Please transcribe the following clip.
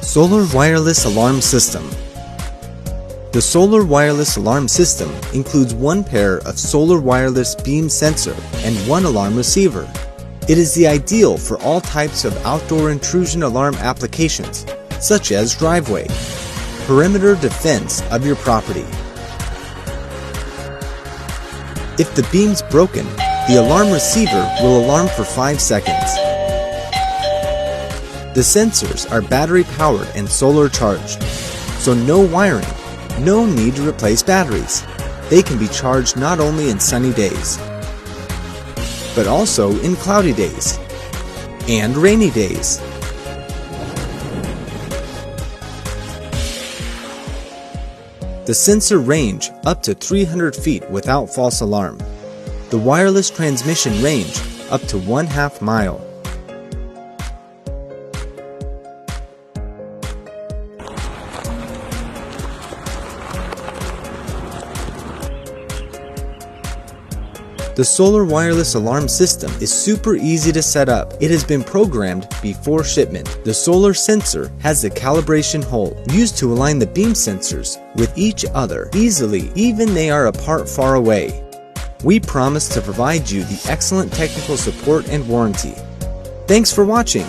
Solar Wireless Alarm System. The solar wireless alarm system includes one pair of solar wireless beam sensor and one alarm receiver. It is the ideal for all types of outdoor intrusion alarm applications, such as driveway, perimeter defense of your property. If the beam's broken, the alarm receiver will alarm for 5 seconds. The sensors are battery powered and solar charged, so no wiring. No need to replace batteries. They can be charged not only in sunny days, but also in cloudy days and rainy days. The sensor range up to 300 feet without false alarm. The wireless transmission range up to 1/2 mile. The solar wireless alarm system is super easy to set up. It has been programmed before shipment. The solar sensor has a calibration hole used to align the beam sensors with each other easily, even they are apart far away. We promise to provide you the excellent technical support and warranty. Thanks for watching.